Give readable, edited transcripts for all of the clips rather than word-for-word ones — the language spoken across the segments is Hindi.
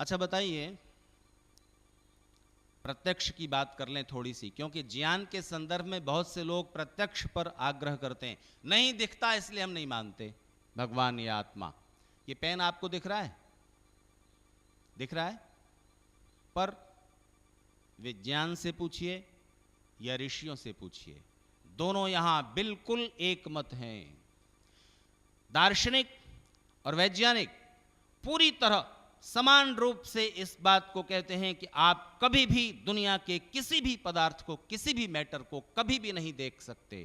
अच्छा बताइए, प्रत्यक्ष की बात कर लें थोड़ी सी, क्योंकि ज्ञान के संदर्भ में बहुत से लोग प्रत्यक्ष पर आग्रह करते हैं। नहीं दिखता इसलिए हम नहीं मानते भगवान या आत्मा। ये पेन आपको दिख रहा है? दिख रहा है? पर विज्ञान से पूछिए या ऋषियों से पूछिए, दोनों यहां बिल्कुल एक मत हैं। दार्शनिक और वैज्ञानिक पूरी तरह समान रूप से इस बात को कहते हैं कि आप कभी भी दुनिया के किसी भी पदार्थ को, किसी भी मैटर को कभी भी नहीं देख सकते,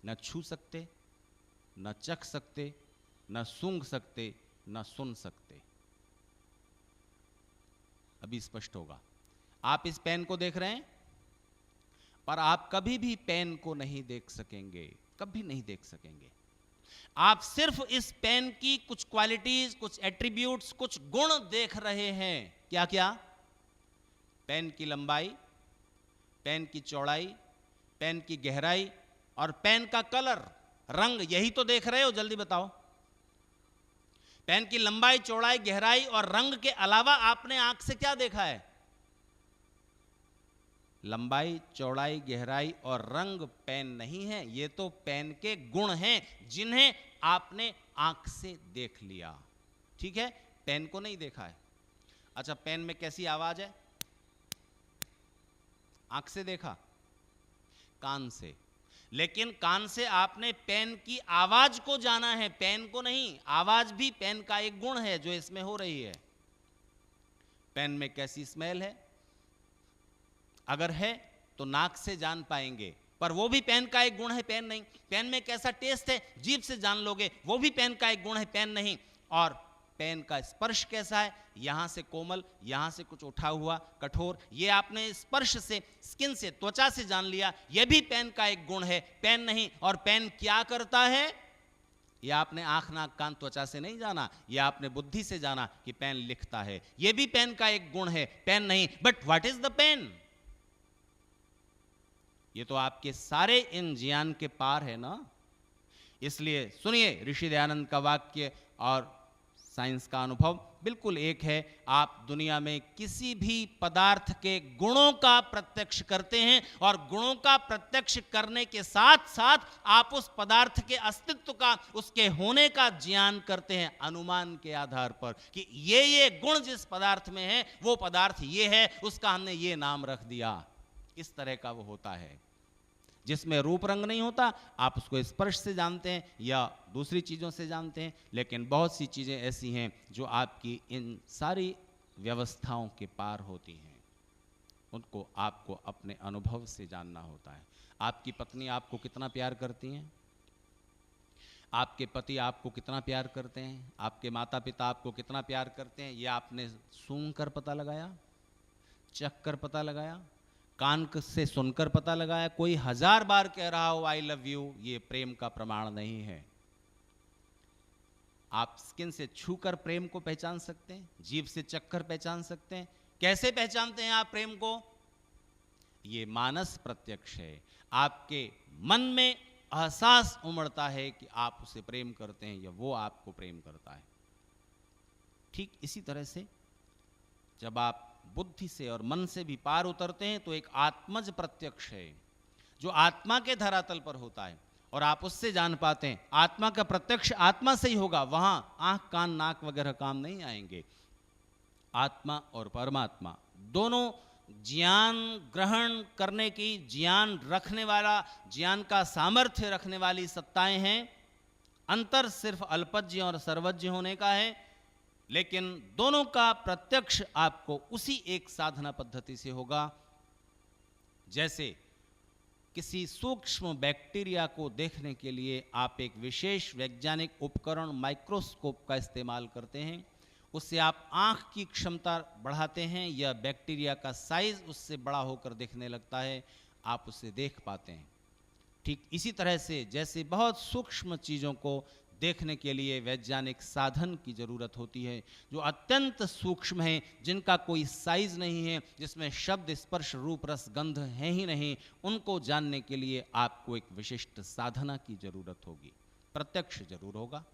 न छू सकते, न चख सकते, न सूंघ सकते, न सुन सकते। अभी स्पष्ट होगा। आप इस पेन को देख रहे हैं, पर आप कभी भी पेन को नहीं देख सकेंगे, कभी नहीं देख सकेंगे। आप सिर्फ इस पेन की कुछ क्वालिटीज, कुछ एट्रीब्यूट्स, कुछ गुण देख रहे हैं। क्या क्या? पेन की लंबाई, पेन की चौड़ाई, पेन की गहराई और पेन का कलर, रंग, यही तो देख रहे हो। जल्दी बताओ। पेन की लंबाई, चौड़ाई, गहराई और रंग के अलावा आपने आंख से क्या देखा है? लंबाई, चौड़ाई, गहराई और रंग पेन नहीं है, ये तो पेन के गुण हैं जिन्हें आपने आंख से देख लिया। ठीक है, पेन को नहीं देखा है। अच्छा, पेन में कैसी आवाज है? आंख से देखा, कान से। लेकिन कान से आपने पेन की आवाज को जाना है, पेन को नहीं। आवाज भी पेन का एक गुण है जो इसमें हो रही है। पेन में कैसी स्मेल है, अगर है तो नाक से जान पाएंगे, पर वो भी पेन का एक गुण है, पेन नहीं। पेन में कैसा टेस्ट है, जीभ से जान लोगे, वो भी पेन का एक गुण है, पेन नहीं। और पेन का स्पर्श कैसा है, यहां से कोमल, यहां से कुछ उठा हुआ, कठोर, ये आपने स्पर्श से, स्किन से, त्वचा से जान लिया, ये भी पेन का एक गुण है, पेन नहीं। और पेन क्या करता है, यह आपने आंख, नाक, कान, त्वचा से नहीं जाना, यह आपने बुद्धि से जाना कि पेन लिखता है, यह भी पेन का एक गुण है, पेन नहीं। But what is the pain? ये तो आपके सारे इन ज्ञान के पार है ना। इसलिए सुनिए, ऋषि दयानंद का वाक्य और साइंस का अनुभव बिल्कुल एक है। आप दुनिया में किसी भी पदार्थ के गुणों का प्रत्यक्ष करते हैं और गुणों का प्रत्यक्ष करने के साथ साथ आप उस पदार्थ के अस्तित्व का, उसके होने का ज्ञान करते हैं अनुमान के आधार पर कि ये गुण जिस पदार्थ में है वो पदार्थ ये है, उसका हमने ये नाम रख दिया। इस तरह का वो होता है। जिसमें रूप रंग नहीं होता, आप उसको स्पर्श से जानते हैं या दूसरी चीज़ों से जानते हैं, लेकिन बहुत सी चीज़ें ऐसी हैं जो आपकी इन सारी व्यवस्थाओं के पार होती हैं। उनको आपको अपने अनुभव से जानना होता है। आपकी पत्नी आपको कितना प्यार करती हैं, आपके पति आपको कितना प्यार करते हैं, आपके माता पिता आपको कितना प्यार करते हैं, ये आपने सूंघ कर पता लगाया, चख कर पता लगाया, कान से सुनकर पता लगाया। कोई 1000 बार कह रहा हो आई लव यू, ये प्रेम का प्रमाण नहीं है। आप स्किन से छूकर प्रेम को पहचान सकते हैं, जीभ से चखकर पहचान सकते हैं। कैसे पहचानते हैं आप प्रेम को? ये मानस प्रत्यक्ष है। आपके मन में एहसास उमड़ता है कि आप उसे प्रेम करते हैं या वो आपको प्रेम करता है। ठीक इसी तरह से जब आप बुद्धि से और मन से भी पार उतरते हैं तो एक आत्मज प्रत्यक्ष है जो आत्मा के धरातल पर होता है और आप उससे जान पाते हैं। आत्मा का प्रत्यक्ष आत्मा से ही होगा, वहां आंख, कान, नाक वगैरह काम नहीं आएंगे। आत्मा और परमात्मा दोनों ज्ञान ग्रहण करने की, ज्ञान रखने वाला, ज्ञान का सामर्थ्य रखने वाली सत्ताएं हैं। अंतर सिर्फ अल्पज्ञ और सर्वज्ञ होने का है, लेकिन दोनों का प्रत्यक्ष आपको उसी एक साधना पद्धति से होगा। जैसे किसी सूक्ष्म बैक्टीरिया को देखने के लिए आप एक विशेष वैज्ञानिक उपकरण माइक्रोस्कोप का इस्तेमाल करते हैं, उससे आप आंख की क्षमता बढ़ाते हैं या बैक्टीरिया का साइज उससे बड़ा होकर दिखने लगता है, आप उसे देख पाते हैं। ठीक इसी तरह से जैसे बहुत सूक्ष्म चीज़ों को देखने के लिए वैज्ञानिक साधन की जरूरत होती है जो अत्यंत सूक्ष्म है, जिनका कोई साइज नहीं है, जिसमें शब्द, स्पर्श, रूप, रस, गंध है ही नहीं, उनको जानने के लिए आपको एक विशिष्ट साधना की जरूरत होगी। प्रत्यक्ष जरूर होगा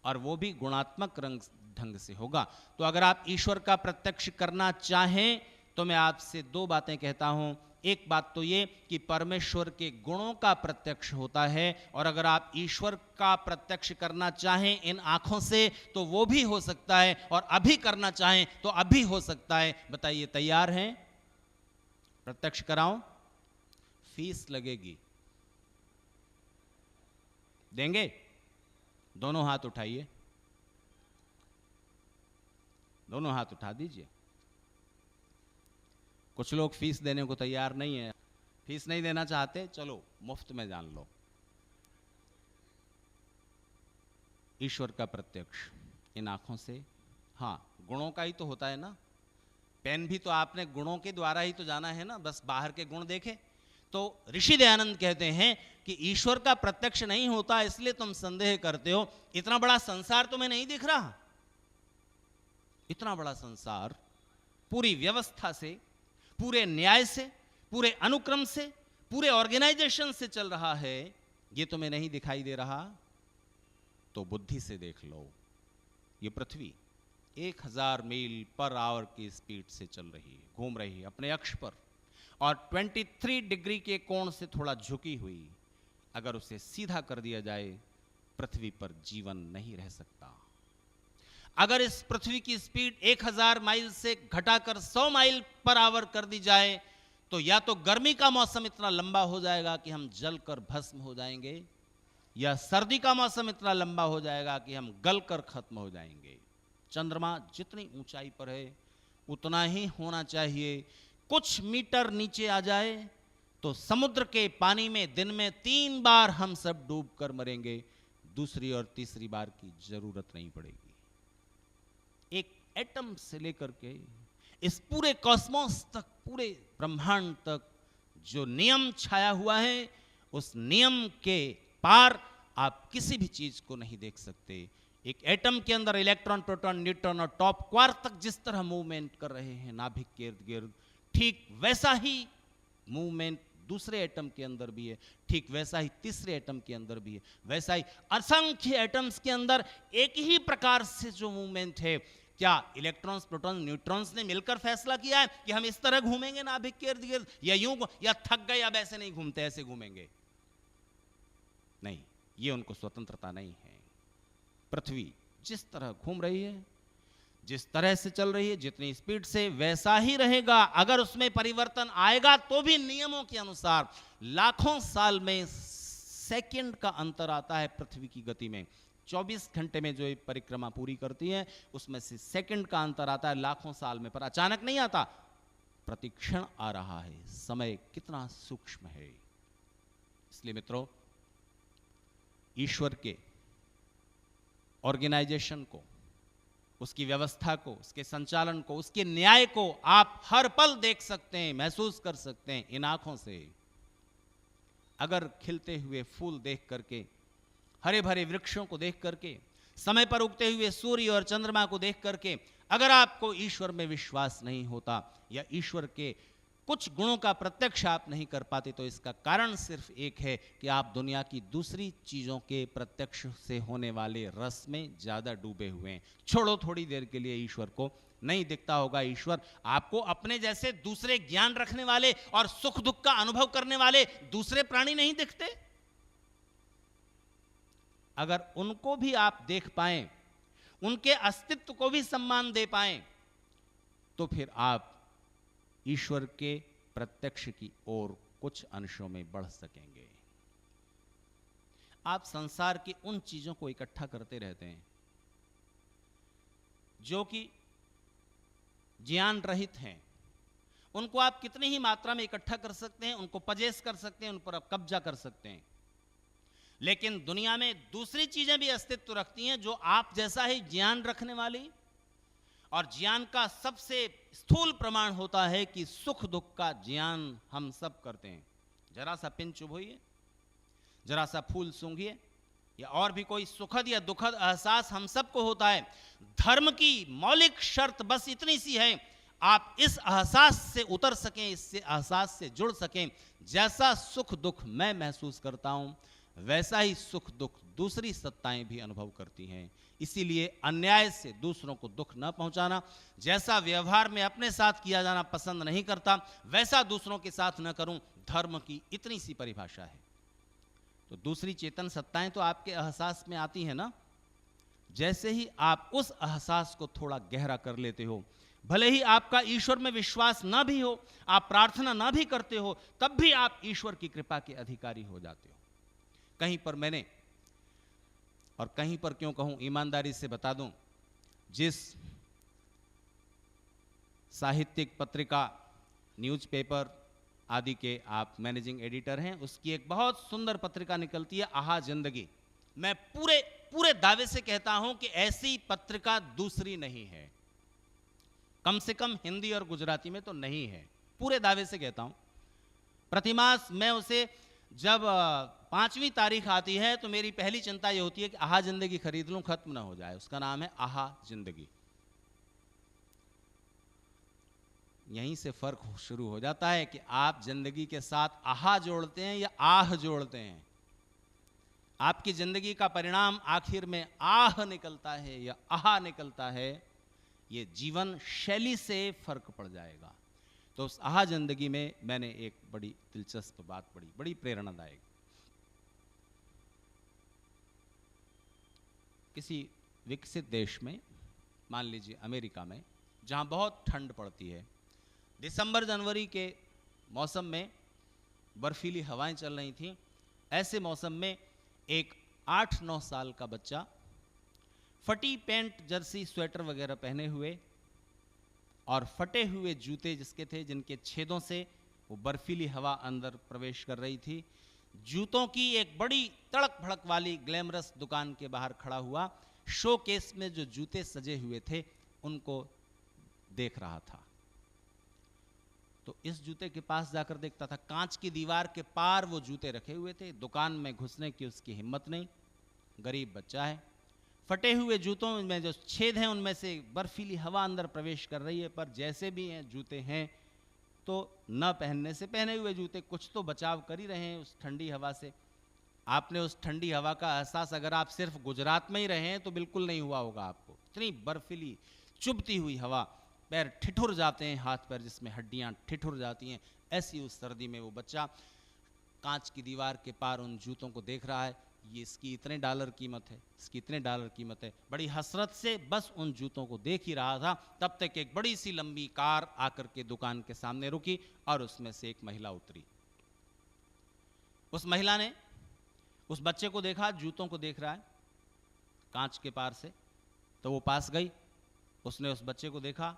और वो भी गुणात्मक ढंग से होगा। तो अगर आप ईश्वर का प्रत्यक्ष करना चाहें तो मैं आपसे दो बातें कहता हूं। एक बात तो ये कि परमेश्वर के गुणों का प्रत्यक्ष होता है, और अगर आप ईश्वर का प्रत्यक्ष करना चाहें इन आंखों से तो वो भी हो सकता है, और अभी करना चाहें तो अभी हो सकता है। बताइए, तैयार हैं? प्रत्यक्ष कराऊं? फीस लगेगी, देंगे? दोनों हाथ उठाइए, दोनों हाथ उठा दीजिए। कुछ लोग फीस देने को तैयार नहीं है। फीस नहीं देना चाहते, चलो मुफ्त में जान लो। ईश्वर का प्रत्यक्ष इन आंखों से, हाँ, गुणों का ही तो होता है ना। पेन भी तो आपने गुणों के द्वारा ही तो जाना है ना, बस बाहर के गुण देखे। तो ऋषि दयानंद कहते हैं कि ईश्वर का प्रत्यक्ष नहीं होता इसलिए तुम संदेह करते हो। इतना बड़ा संसार तुम्हें नहीं दिख रहा? इतना बड़ा संसार पूरी व्यवस्था से, पूरे न्याय से, पूरे अनुक्रम से, पूरे ऑर्गेनाइजेशन से चल रहा है, ये तुम्हें नहीं दिखाई दे रहा? तो बुद्धि से देख लो। ये पृथ्वी 1000 मील पर आवर की स्पीड से चल रही है, घूम रही है अपने अक्ष पर, और 23 डिग्री के कोण से थोड़ा झुकी हुई। अगर उसे सीधा कर दिया जाए, पृथ्वी पर जीवन नहीं रह सकता। अगर इस पृथ्वी की स्पीड 1000 माइल से घटाकर 100 माइल पर आवर कर दी जाए तो या तो गर्मी का मौसम इतना लंबा हो जाएगा कि हम जलकर भस्म हो जाएंगे, या सर्दी का मौसम इतना लंबा हो जाएगा कि हम गलकर खत्म हो जाएंगे। चंद्रमा जितनी ऊंचाई पर है उतना ही होना चाहिए। कुछ मीटर नीचे आ जाए तो समुद्र के पानी में दिन में 3 बार हम सब डूब कर मरेंगे, दूसरी और तीसरी बार की जरूरत नहीं पड़ेगी। एक एटम से लेकर के इस पूरे कॉस्मोस तक, पूरे ब्रह्मांड तक जो नियम छाया हुआ है, उस नियम के पार आप किसी भी चीज को नहीं देख सकते। एक एटम के अंदर इलेक्ट्रॉन, प्रोटॉन, न्यूट्रॉन और टॉप क्वार्क तक जिस तरह मूवमेंट कर रहे हैं नाभिक के इर्द गिर्द, ठीक वैसा ही मूवमेंट दूसरे एटम के अंदर भी है, ठीक वैसा ही तीसरे एटम के अंदर भी है, वैसा ही असंख्य एटम्स के अंदर एक ही प्रकार से जो मूवमेंट है। क्या इलेक्ट्रॉन्स, प्रोटॉन्स, न्यूट्रॉन्स ने मिलकर फैसला किया है कि हम इस तरह घूमेंगे नाभिक के इर्द गिर्द, या यूं, या थक गए अब ऐसे नहीं घूमते, ऐसे घूमेंगे? नहीं, ये उनको स्वतंत्रता नहीं है। पृथ्वी जिस तरह घूम रही है, जिस तरह से चल रही है, जितनी स्पीड से, वैसा ही रहेगा। अगर उसमें परिवर्तन आएगा तो भी नियमों के अनुसार। लाखों साल में सेकंड का अंतर आता है पृथ्वी की गति में। 24 घंटे में जो परिक्रमा पूरी करती है उसमें से सेकंड का अंतर आता है लाखों साल में, पर अचानक नहीं आता, प्रतिक्षण आ रहा है। समय कितना सूक्ष्म है। इसलिए मित्रों, ईश्वर के ऑर्गेनाइजेशन को, उसकी व्यवस्था को, उसके संचालन को, उसके न्याय को आप हर पल देख सकते हैं, महसूस कर सकते हैं इन आंखों से। अगर खिलते हुए फूल देख करके, हरे भरे वृक्षों को देख करके, समय पर उगते हुए सूर्य और चंद्रमा को देख करके अगर आपको ईश्वर में विश्वास नहीं होता, या ईश्वर के कुछ गुणों का प्रत्यक्ष आप नहीं कर पाते, तो इसका कारण सिर्फ एक है कि आप दुनिया की दूसरी चीजों के प्रत्यक्ष से होने वाले रस में ज्यादा डूबे हुए हैं। छोड़ो, थोड़ी देर के लिए ईश्वर को नहीं दिखता होगा ईश्वर, आपको अपने जैसे दूसरे ज्ञान रखने वाले और सुख दुख का अनुभव करने वाले दूसरे प्राणी नहीं दिखते? अगर उनको भी आप देख पाएं, उनके अस्तित्व को भी सम्मान दे पाएं, तो फिर आप ईश्वर के प्रत्यक्ष की ओर कुछ अंशों में बढ़ सकेंगे। आप संसार की उन चीजों को इकट्ठा करते रहते हैं जो कि ज्ञान रहित हैं। उनको आप कितनी ही मात्रा में इकट्ठा कर सकते हैं, उनको पजेस कर सकते हैं, उन पर आप कब्जा कर सकते हैं, लेकिन दुनिया में दूसरी चीजें भी अस्तित्व रखती हैं जो आप जैसा ही ज्ञान रखने वाली, और ज्ञान का सबसे स्थूल प्रमाण होता है कि सुख दुख का ज्ञान हम सब करते हैं। जरा सा पिन चुभोइए, जरा सा फूल सूंघिए, या और भी कोई सुखद या दुखद एहसास हम सबको होता है। धर्म की मौलिक शर्त बस इतनी सी है, आप इस एहसास से उतर सकें, इससे एहसास से जुड़ सकें। जैसा सुख दुख मैं महसूस करता हूं, वैसा ही सुख दुख दूसरी सत्ताएं भी अनुभव करती हैं। इसीलिए अन्याय से दूसरों को दुख न पहुंचाना, जैसा व्यवहार में अपने साथ किया जाना पसंद नहीं करता वैसा दूसरों के साथ न करूं, धर्म की इतनी सी परिभाषा है। तो दूसरी चेतन सत्ताएं तो आपके एहसास में आती है ना। जैसे ही आप उस एहसास को थोड़ा गहरा कर लेते हो, भले ही आपका ईश्वर में विश्वास ना भी हो, आप प्रार्थना ना भी करते हो, तब भी आप ईश्वर की कृपा के अधिकारी हो जाते हो। कहीं पर मैंने, और कहीं पर क्यों कहूं, ईमानदारी से बता दूं, जिस साहित्यिक पत्रिका, न्यूज़पेपर आदि के आप मैनेजिंग एडिटर हैं, उसकी एक बहुत सुंदर पत्रिका निकलती है, आहा जिंदगी। मैं पूरे दावे से कहता हूं कि ऐसी पत्रिका दूसरी नहीं है, कम से कम हिंदी और गुजराती में तो नहीं है, पूरे दावे से कहता हूं। प्रतिमास मैं उसे, जब 5वीं तारीख आती है तो मेरी पहली चिंता यह होती है कि आहा जिंदगी खरीद लूं, खत्म ना हो जाए। उसका नाम है आहा जिंदगी। यहीं से फर्क शुरू हो जाता है कि आप जिंदगी के साथ आहा जोड़ते हैं या आह जोड़ते हैं। आपकी जिंदगी का परिणाम आखिर में आह निकलता है या आहा निकलता है, ये जीवन शैली से फर्क पड़ जाएगा। तो उस आहा जिंदगी में मैंने एक बड़ी दिलचस्प बात पढ़ी, बड़ी प्रेरणादायक। किसी विकसित देश में, मान लीजिए अमेरिका में, जहां बहुत ठंड पड़ती है, दिसंबर जनवरी के मौसम में बर्फीली हवाएं चल रही थीं। ऐसे मौसम में एक 8-9 साल का बच्चा फटी पैंट, जर्सी, स्वेटर वगैरह पहने हुए और फटे हुए जूते जिसके थे, जिनके छेदों से वो बर्फीली हवा अंदर प्रवेश कर रही थी, जूतों की एक बड़ी तड़क भड़क वाली ग्लैमरस दुकान के बाहर खड़ा हुआ, शो केस में जो जूते सजे हुए थे उनको देख रहा था। तो इस जूते के पास जाकर देखता था, कांच की दीवार के पार वो जूते रखे हुए थे, दुकान में घुसने की उसकी हिम्मत नहीं, गरीब बच्चा है। फटे हुए जूतों में जो छेद हैं उनमें से बर्फीली हवा अंदर प्रवेश कर रही है, पर जैसे भी हैं जूते हैं तो न पहनने से पहने हुए जूते कुछ तो बचाव कर ही रहे हैं उस ठंडी हवा से। आपने उस ठंडी हवा का एहसास अगर आप सिर्फ गुजरात में ही रहे हैं तो बिल्कुल नहीं हुआ होगा आपको। इतनी बर्फीली चुभती हुई हवा, पैर ठिठुर जाते हैं, हाथ पैर जिसमें हड्डियां ठिठुर जाती हैं, ऐसी उस सर्दी में वो बच्चा कांच की दीवार के पार उन जूतों को देख रहा है। ये इसकी इतने डॉलर कीमत है, इसकी इतने डॉलर कीमत है। बड़ी हसरत से बस उन जूतों को देख ही रहा था, तब तक एक बड़ी सी लंबी कार आकर के दुकान के सामने रुकी और उसमें से एक महिला उतरी। उस महिला ने उस बच्चे को देखा, जूतों को देख रहा है कांच के पार से, तो वो पास गई। उसने उस बच्चे को देखा,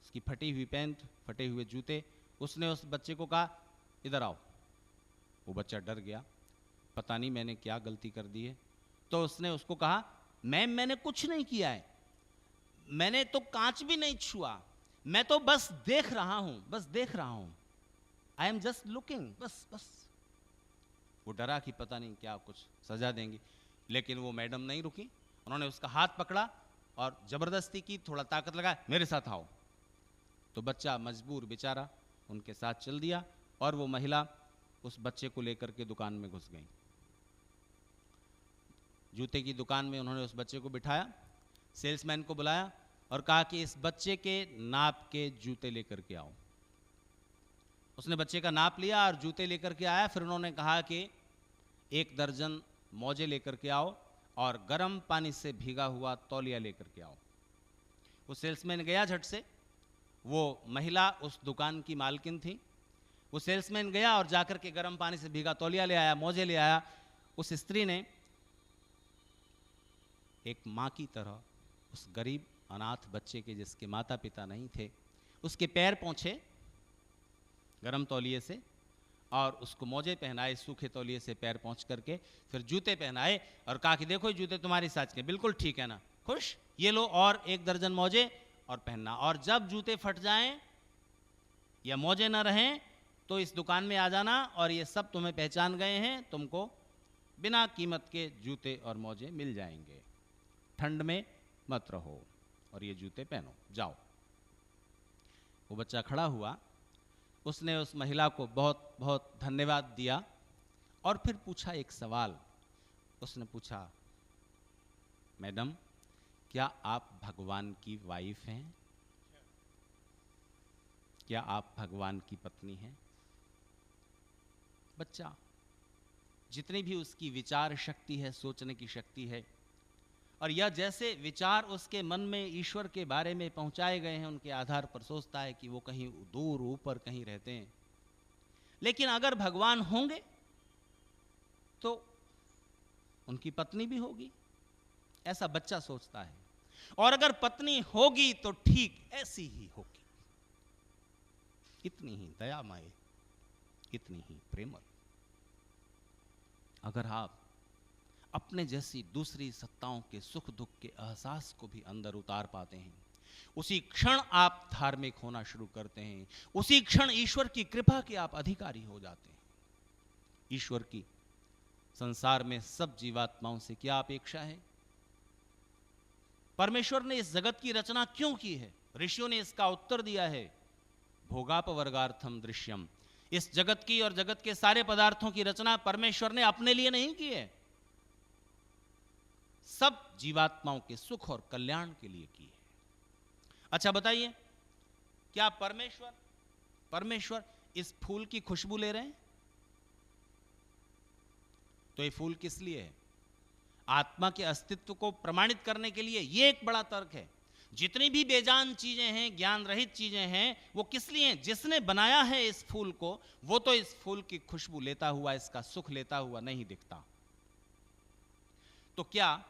उसकी फटी हुई पैंट, फटे हुए जूते। उसने उस बच्चे को कहा, इधर आओ। वो बच्चा डर गया, पता नहीं मैंने क्या गलती कर दी है। तो उसने उसको कहा, मैम मैंने कुछ नहीं किया है, मैंने तो कांच भी नहीं छुआ, मैं तो बस देख रहा हूं, बस देख रहा हूं, आई एम जस्ट लुकिंग, बस बस। वो डरा कि पता नहीं क्या कुछ सजा देंगी, लेकिन वो मैडम नहीं रुकी। उन्होंने उसका हाथ पकड़ा और जबरदस्ती की, थोड़ा ताकत लगा, मेरे साथ आओ। तो बच्चा मजबूर बेचारा उनके साथ चल दिया और वो महिला उस बच्चे को लेकर के दुकान में घुस गई। जूते की दुकान में उन्होंने उस बच्चे को बिठाया, सेल्समैन को बुलाया और कहा कि इस बच्चे के नाप के जूते लेकर के आओ। उसने बच्चे का नाप लिया और जूते लेकर के आया। फिर उन्होंने कहा कि 1 दर्जन मोजे लेकर के आओ और गर्म पानी से भीगा हुआ तौलिया लेकर के आओ। वो सेल्समैन गया झट से। वो महिला उस दुकान की मालकिन थी। वो सेल्समैन गया और जाकर के गर्म पानी से भीगा तौलिया ले आया, मोजे ले आया। उस स्त्री ने एक माँ की तरह उस गरीब अनाथ बच्चे के, जिसके माता पिता नहीं थे, उसके पैर पोंछे गर्म तौलिए से और उसको मोजे पहनाए सूखे तौलिए से, पैर पोंछ करके फिर जूते पहनाए और कहा कि देखो जूते तुम्हारी साइज के, बिल्कुल ठीक है ना, खुश, ये लो और 1 दर्जन मोजे और पहनना। और जब जूते फट जाएं या मोजे ना रहें तो इस दुकान में आ जाना और ये सब तुम्हें पहचान गए हैं, तुमको बिना कीमत के जूते और मोजे मिल जाएंगे। ठंड में मत रहो और ये जूते पहनो, जाओ। वो बच्चा खड़ा हुआ, उसने उस महिला को बहुत बहुत धन्यवाद दिया और फिर पूछा एक सवाल। उसने पूछा, मैडम क्या आप भगवान की वाइफ हैं? क्या आप भगवान की पत्नी हैं? बच्चा जितनी भी उसकी विचार शक्ति है, सोचने की शक्ति है, और यह जैसे विचार उसके मन में ईश्वर के बारे में पहुंचाए गए हैं, उनके आधार पर सोचता है कि वो कहीं दूर ऊपर कहीं रहते हैं। लेकिन अगर भगवान होंगे तो उनकी पत्नी भी होगी, ऐसा बच्चा सोचता है। और अगर पत्नी होगी तो ठीक ऐसी ही होगी, इतनी ही दयामय, इतनी ही प्रेमल। अगर आप अपने जैसी दूसरी सत्ताओं के सुख दुख के एहसास को भी अंदर उतार पाते हैं, उसी क्षण आप धार्मिक होना शुरू करते हैं, उसी क्षण ईश्वर की कृपा के आप अधिकारी हो जाते हैं। ईश्वर की संसार में सब जीवात्माओं से क्या अपेक्षा है? परमेश्वर ने इस जगत की रचना क्यों की है? ऋषियों ने इसका उत्तर दिया है, भोगापवर्गार्थम दृश्यम। इस जगत की और जगत के सारे पदार्थों की रचना परमेश्वर ने अपने लिए नहीं की है, सब जीवात्माओं के सुख और कल्याण के लिए की है। अच्छा बताइए, क्या परमेश्वर इस फूल की खुशबू ले रहे हैं? तो ये फूल किस लिए है? आत्मा के अस्तित्व को प्रमाणित करने के लिए। यह एक बड़ा तर्क है। जितनी भी बेजान चीजें हैं, ज्ञान रहित चीजें हैं, वो किस लिए हैं? जिसने बनाया है इस फूल को, वो तो इस फूल की खुशबू लेता हुआ, इसका सुख लेता हुआ नहीं दिखता। तो क्या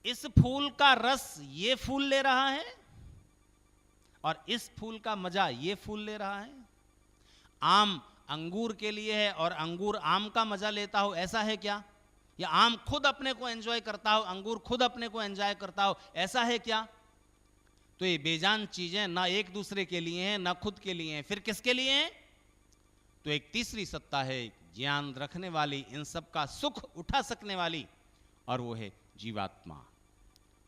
इस फूल का रस ये फूल ले रहा है और इस फूल का मजा ये फूल ले रहा है? आम अंगूर के लिए है और अंगूर आम का मजा लेता हो, ऐसा है क्या? या आम खुद अपने को एंजॉय करता हो, अंगूर खुद अपने को एंजॉय करता हो, ऐसा है क्या? तो ये बेजान चीजें ना एक दूसरे के लिए हैं, ना खुद के लिए हैं, फिर किसके लिए हैं? तो एक तीसरी सत्ता है, ज्ञान रखने वाली, इन सब का सुख उठा सकने वाली, और वो है जीवात्मा।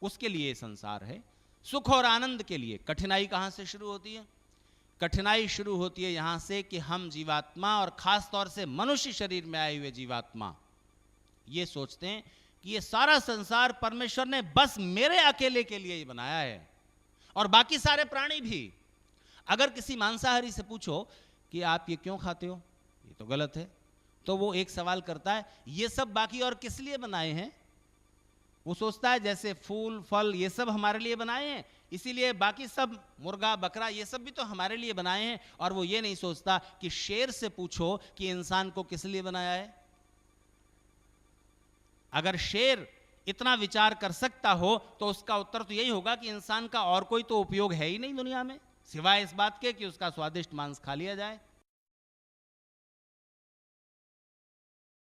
उसके लिए संसार है, सुख और आनंद के लिए। कठिनाई कहां से शुरू होती है? कठिनाई शुरू होती है यहां से कि हम जीवात्मा, और खास तौर से मनुष्य शरीर में आए हुए जीवात्मा, ये सोचते हैं कि ये सारा संसार परमेश्वर ने बस मेरे अकेले के लिए ही बनाया है, और बाकी सारे प्राणी भी। अगर किसी मांसाहारी से पूछो कि आप ये क्यों खाते हो, ये तो गलत है, तो वो एक सवाल करता है, ये सब बाकी और किस लिए बनाए हैं? वो सोचता है जैसे फूल फल ये सब हमारे लिए बनाए हैं, इसीलिए बाकी सब मुर्गा बकरा ये सब भी तो हमारे लिए बनाए हैं। और वो ये नहीं सोचता कि शेर से पूछो कि इंसान को किस लिए बनाया है। अगर शेर इतना विचार कर सकता हो तो उसका उत्तर तो यही होगा कि इंसान का और कोई तो उपयोग है ही नहीं दुनिया में, सिवाय इस बात के कि उसका स्वादिष्ट मांस खा लिया जाए।